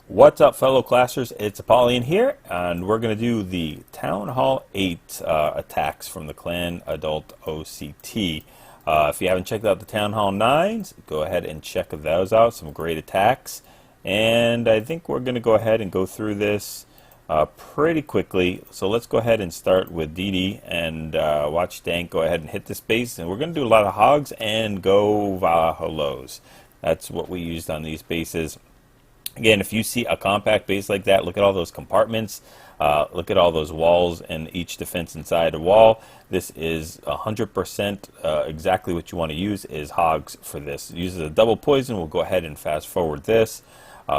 What's up, fellow classers? It's Apollyon here, and we're going to do the Town Hall 8 attacks from the Clan Adult OCT. If you haven't checked out the Town Hall 9s, go ahead and check those out. Some great attacks. And I think we're going to go ahead and go through this pretty quickly. So let's go ahead and start with DD and watch Dank go ahead and hit this base. And we're going to do a lot of hogs and GoVaHos. That's what we used on these bases. Again, if you see a compact base like that, look at all those compartments, look at all those walls and each defense inside a wall. This is 100% exactly what you want to use is hogs for this. It uses a double poison. We'll go ahead and fast forward this.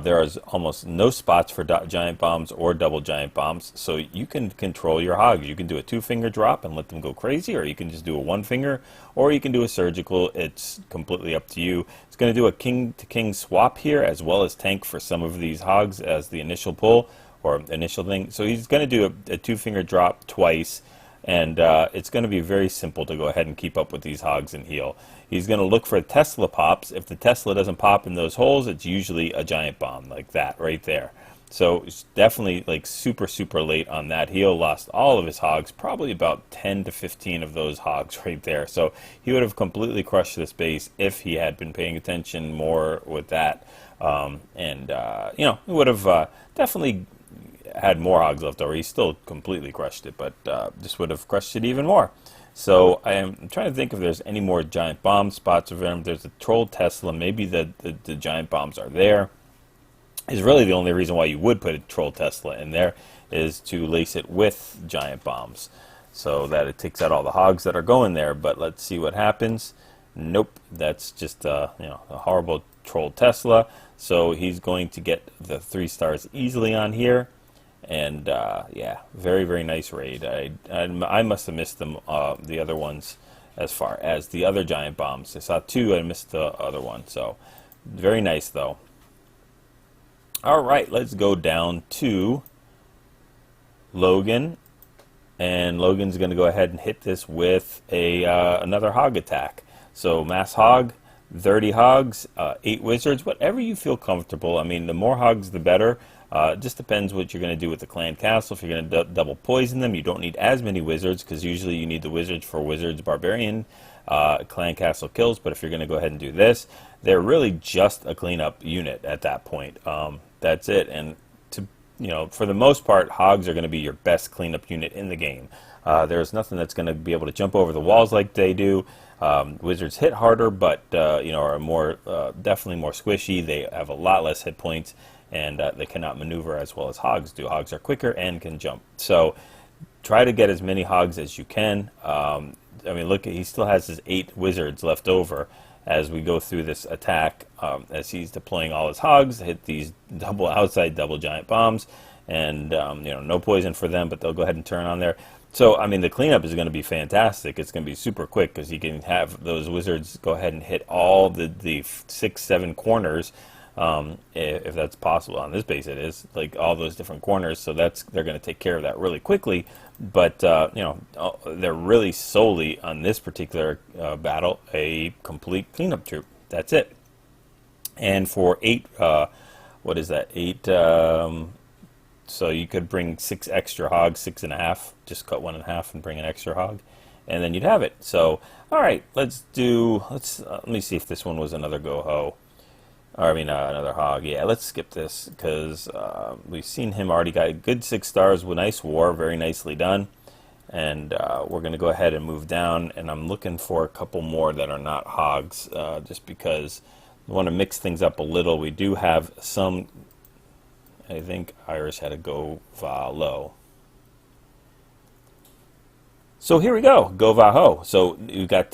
There is almost no spots for giant bombs or double giant bombs, so you can control your hogs. You can do a 2-finger drop and let them go crazy, or you can just do a 1-finger, or you can do a surgical. It's completely up to you. It's going to do a king-to-king swap here, as well as tank for some of these hogs as the initial pull, or initial thing. So he's going to do a 2-finger drop twice, and it's going to be very simple to go ahead and keep up with these hogs and heal. He's going to look for Tesla pops. If the Tesla doesn't pop in those holes, it's usually a giant bomb like that right there. So it's definitely like super late on that heal. Lost all of his hogs, probably about 10 to 15 of those hogs right there. So he would have completely crushed this base if he had been paying attention more with that. You know, he would have definitely had more hogs left over. He still completely crushed it, but just would have crushed it even more. So I'm trying to think if there's any more giant bomb spots of him. There's a troll Tesla. Maybe the giant bombs are there. Is really the only reason why you would put a troll Tesla in there is to lace it with giant bombs, so that it takes out all the hogs that are going there. But let's see what happens. Nope, that's just you know, a horrible troll Tesla. So he's going to get the 3 stars easily on here. And yeah, very nice raid. I must have missed them, the other ones, as far as the other giant bombs. I saw 2, I missed the other one. So very nice though. All right, let's go down to Logan, and Logan's going to go ahead and hit this with a another hog attack. So mass hog, 30 hogs, 8 wizards, whatever you feel comfortable. I mean, the more hogs, the better. It just depends what you're going to do with the clan castle. If you're going to double poison them, you don't need as many wizards, because usually you need the wizards for wizards barbarian clan castle kills. But if you're going to go ahead and do this, they're really just a cleanup unit at that point. That's it. And you know, for the most part, hogs are going to be your best cleanup unit in the game. There's nothing that's going to be able to jump over the walls like they do. Wizards hit harder, but you know, are more definitely more squishy. They have a lot less hit points, and they cannot maneuver as well as hogs do. Hogs are quicker and can jump. So try to get as many hogs as you can. I mean, look, he still has his 8 wizards left over as we go through this attack, as he's deploying all his hogs, hit these outside double giant bombs, and you know, no poison for them, but they'll go ahead and turn on there. So I mean, the cleanup is going to be fantastic. It's going to be super quick, because he can have those wizards go ahead and hit all the 6-7 corners, if that's possible. On this base it is, like all those different corners, so they're going to take care of that really quickly. But you know, they're really solely on this particular battle a complete cleanup troop. That's it. And for 8, what is that, 8, so you could bring 6 extra hogs, 6.5, just cut 1 in half and bring an extra hog, and then you'd have it. So all right, let me see if this one was another GoHo. Or, I mean, another hog. Yeah, let's skip this, because we've seen him already got a good 6 stars with nice war, very nicely done. And we're going to go ahead and move down, and I'm looking for a couple more that are not hogs, just because we want to mix things up a little. We do have some, I think Iris had a GoVaLo. So here we go, GoVaHo. So you've got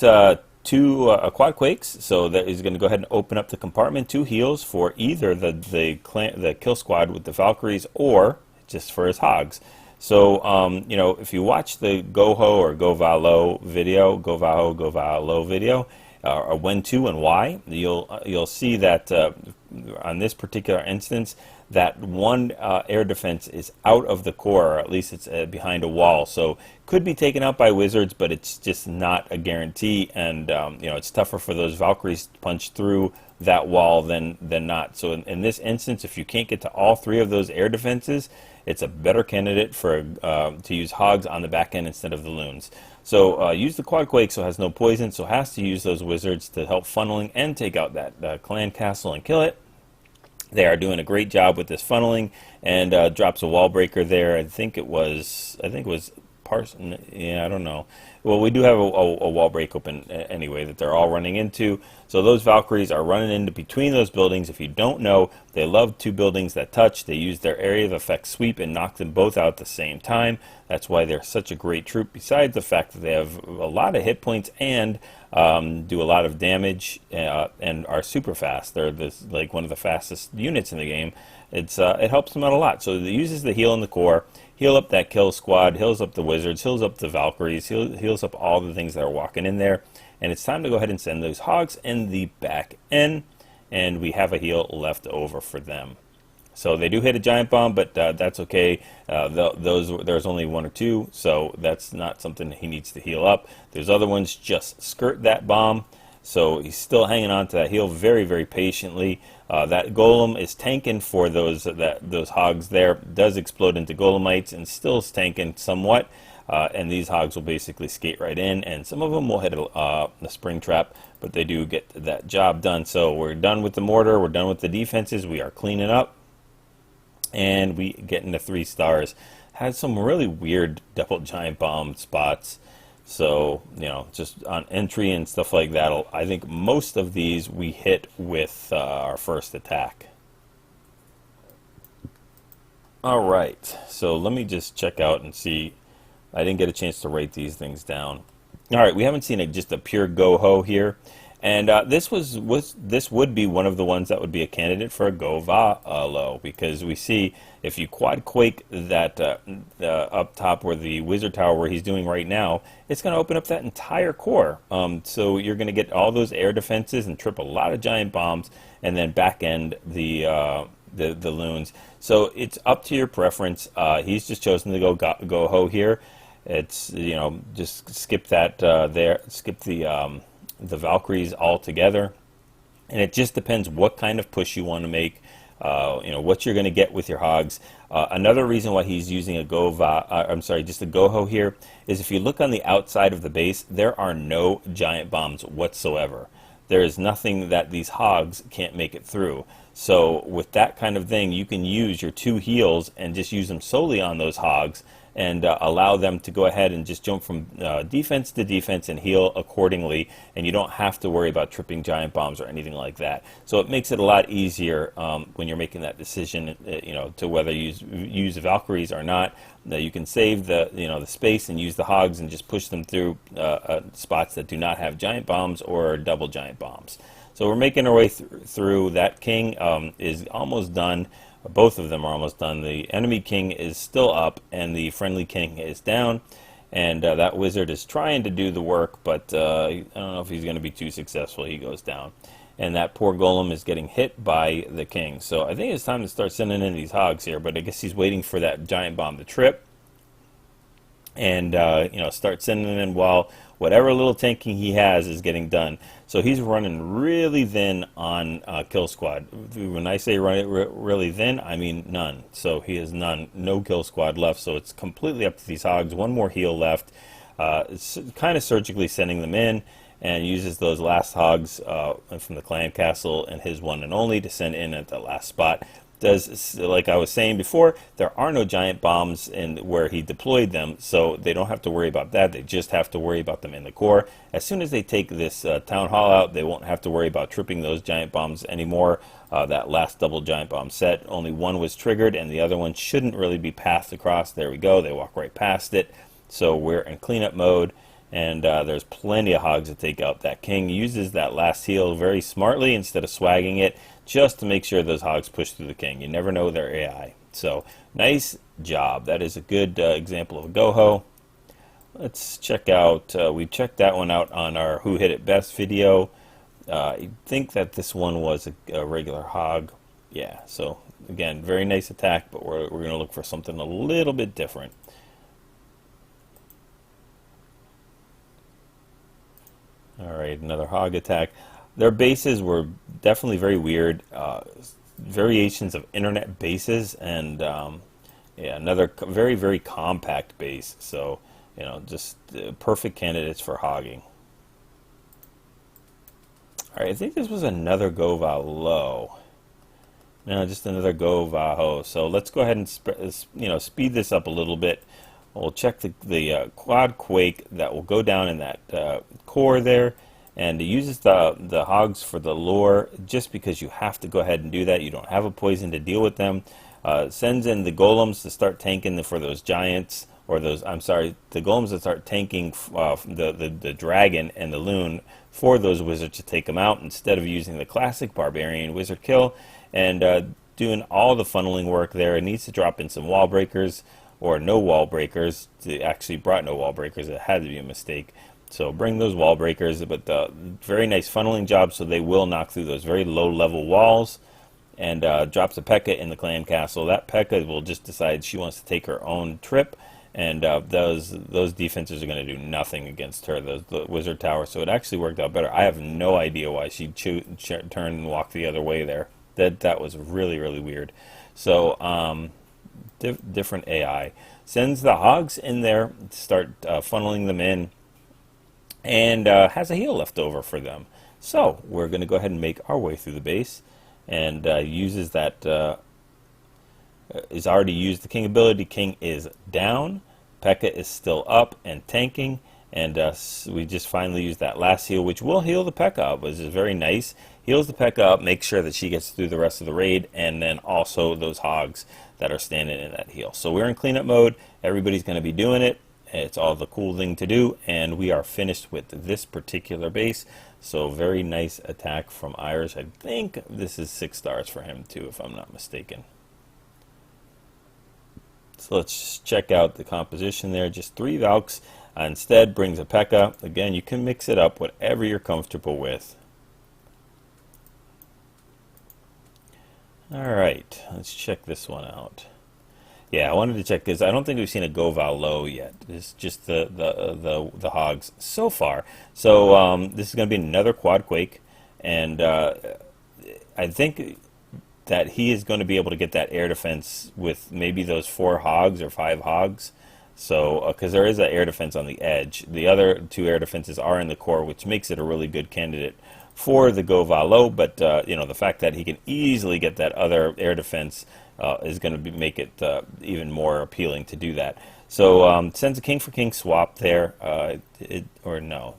2 quad quakes, so that is going to go ahead and open up the compartment. 2 heals for either the kill squad with the Valkyries, or just for his hogs. So you know, if you watch the GoHo or GoVaLo video, GoVaHo, GoVaLo video, or when to and why, you'll see that on this particular instance, that one air defense is out of the core, or at least it's behind a wall. So could be taken out by wizards, but it's just not a guarantee. And you know, it's tougher for those Valkyries to punch through that wall than not. So in this instance, if you can't get to all three of those air defenses, it's a better candidate for to use hogs on the back end instead of the loons. So use the quad quake, so it has no poison, so has to use those wizards to help funneling and take out that clan castle and kill it. They are doing a great job with this funneling, and drops a wall breaker there. I think it was Parson. Yeah, I don't know. Well, we do have a wall break open anyway that they're all running into. So those Valkyries are running into between those buildings. If you don't know, they love two buildings that touch. They use their area of effect sweep and knock them both out at the same time. That's why they're such a great troop, besides the fact that they have a lot of hit points and do a lot of damage and are super fast. They're like one of the fastest units in the game. It helps them out a lot. So it uses the heal in the core, heal up that kill squad, heals up the wizards, heals up the Valkyries, heals up all the things that are walking in there. And it's time to go ahead and send those hogs in the back end, and we have a heal left over for them. So they do hit a giant bomb, but that's okay. There's only one or two, so that's not something he needs to heal up. There's other ones just skirt that bomb, so he's still hanging on to that heal very, very patiently. That golem is tanking for those hogs there. Does explode into golemites and still is tanking somewhat. And these hogs will basically skate right in, and some of them will hit a spring trap, but they do get that job done. So we're done with the mortar, we're done with the defenses, we are cleaning up, and we get into 3 stars. Had some really weird double giant bomb spots, so you know, just on entry and stuff like that. I think most of these we hit with our first attack. All right, so let me just check out and see. I didn't get a chance to write these things down. All right, we haven't seen just a pure GoHo here, and this would be one of the ones that would be a candidate for a GoVaLo, because we see if you quad quake that up top where the wizard tower where he's doing right now, it's going to open up that entire core. So you're going to get all those air defenses and trip a lot of giant bombs, and then back end the loons. So it's up to your preference. He's just chosen to go GoHo here. It's, you know, just skip that skip the Valkyries altogether, and it just depends what kind of push you want to make. You know, what you're going to get with your hogs. Another reason why he's using a just a GoHo here is if you look on the outside of the base, there are no giant bombs whatsoever. There is nothing that these hogs can't make it through. So with that kind of thing, you can use your 2 heals and just use them solely on those hogs, and allow them to go ahead and just jump from defense to defense and heal accordingly, and you don't have to worry about tripping giant bombs or anything like that. So it makes it a lot easier when you're making that decision, you know, to whether you use Valkyries or not. You can save the space and use the hogs and just push them through spots that do not have giant bombs or double giant bombs. So we're making our way through. That king is almost done. Both of them are almost done. The enemy king is still up, and the friendly king is down. And that wizard is trying to do the work, but I don't know if he's going to be too successful. He goes down. And that poor golem is getting hit by the king. So I think it's time to start sending in these hogs here, but I guess he's waiting for that giant bomb to trip. And, you know, start sending them in while whatever little tanking he has is getting done. So he's running really thin on kill squad. When I say run it really thin, I mean none. So he has no kill squad left. So it's completely up to these hogs. One more heal left. It's kind of surgically sending them in, and uses those last hogs from the clan castle and his one and only to send in at the last spot. Like I was saying before, there are no giant bombs in where he deployed them, so they don't have to worry about that. They just have to worry about them in the core. As soon as they take this town hall out, they won't have to worry about tripping those giant bombs anymore. That last double giant bomb set, only one was triggered, and the other one shouldn't really be passed across. There we go. They walk right past it. So we're in cleanup mode, and there's plenty of hogs to take out. That king uses that last heal very smartly instead of swagging it, just to make sure those hogs push through the king. You never know their AI. So nice job. That is a good example of a GoHo. Let's check out, we checked that one out on our Who Hit It Best video. I think that this one was a regular hog. Yeah, so again, very nice attack, but we're going to look for something a little bit different. All right, another hog attack. Their bases were definitely very weird. Variations of internet bases, and yeah, another very, very compact base. So, you know, just perfect candidates for hogging. All right, I think this was another GoVaLo. No, just another GoVaHo. So let's go ahead and speed this up a little bit. We'll check the quad quake that will go down in that core there, and it uses the hogs for the lure just because you have to go ahead and do that. You don't have a poison to deal with them. Sends in the golems to start tanking for those giants, or those, I'm sorry, the golems that start tanking the dragon and the loon for those wizards to take them out, instead of using the classic barbarian wizard kill and doing all the funneling work there. It needs to drop in some wall breakers, or no wall breakers. It actually brought no wall breakers. It had to be a mistake. So bring those wall breakers, but very nice funneling job, so they will knock through those very low level walls. And drops a Pekka in the clan castle. That Pekka will just decide she wants to take her own trip, and those defenses are going to do nothing against her, the wizard tower. So it actually worked out better. I have no idea why she turned and walked the other way there. That was really, really weird. So different AI. Sends the hogs in there to start funneling them in, and has a heal left over for them. So we're going to go ahead and make our way through the base, and uses that, is already used the king ability. King is down, Pekka is still up and tanking, and we just finally use that last heal, which will heal the Pekka up, which is very nice. Heals the Pekka up, makes sure that she gets through the rest of the raid, and then also those hogs that are standing in that heal. So we're in cleanup mode. Everybody's going to be doing it. It's all the cool thing to do, and we are finished with this particular base. So very nice attack from Irish. I think this is 6 stars for him too, if I'm not mistaken. So let's just check out the composition there. Just 3 Valks. Instead brings a Pekka. Again, you can mix it up whatever you're comfortable with. All right, let's check this one out. Yeah, I wanted to check because I don't think we've seen a GoVaLo yet. It's just the hogs so far. So this is going to be another quad quake, and I think that he is going to be able to get that air defense with maybe those 4 hogs or 5 hogs. So because there is an air defense on the edge, the other 2 air defenses are in the core, which makes it a really good candidate for the GoVaLo. But you know, the fact that he can easily get that other air defense is going to make it even more appealing to do that. So sends a king for king swap there, or no,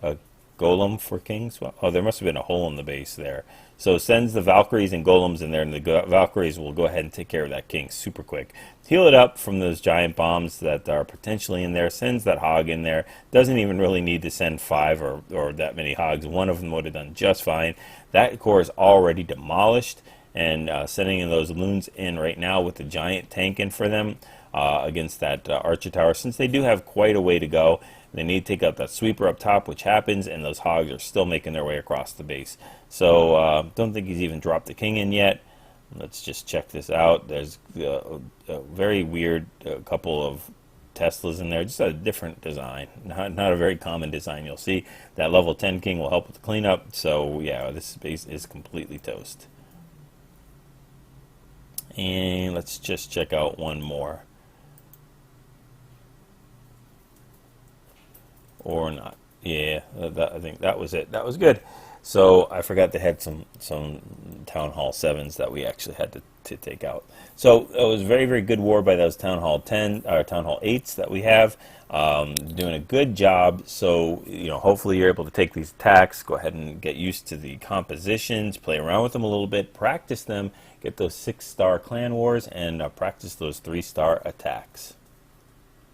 a golem for king swap. Oh, there must have been a hole in the base there. So sends the Valkyries and golems in there, and the Valkyries will go ahead and take care of that king super quick. Heal it up from those giant bombs that are potentially in there. Sends that hog in there. Doesn't even really need to send 5 or that many hogs. One of them would have done just fine. That core is already demolished, and sending in those loons in right now with the giant tank in for them against that archer tower. Since they do have quite a way to go, they need to take out that sweeper up top, which happens, and those hogs are still making their way across the base. So don't think he's even dropped the king in yet. Let's just check this out. There's a very weird couple of Teslas in there, just a different design, not a very common design. You'll see that level 10 king will help with the cleanup. So yeah, this base is completely toast. And let's just check out one more. Or not. Yeah, I think that was it. That was good. So I forgot they had some Town Hall 7s that we actually had to take out. So it was very, very good war by those Town Hall 10 or Town Hall 8s that we have. Doing a good job. So, you know, hopefully you're able to take these attacks, go ahead and get used to the compositions, play around with them a little bit, practice them, get those 6-star clan wars, and practice those 3-star attacks.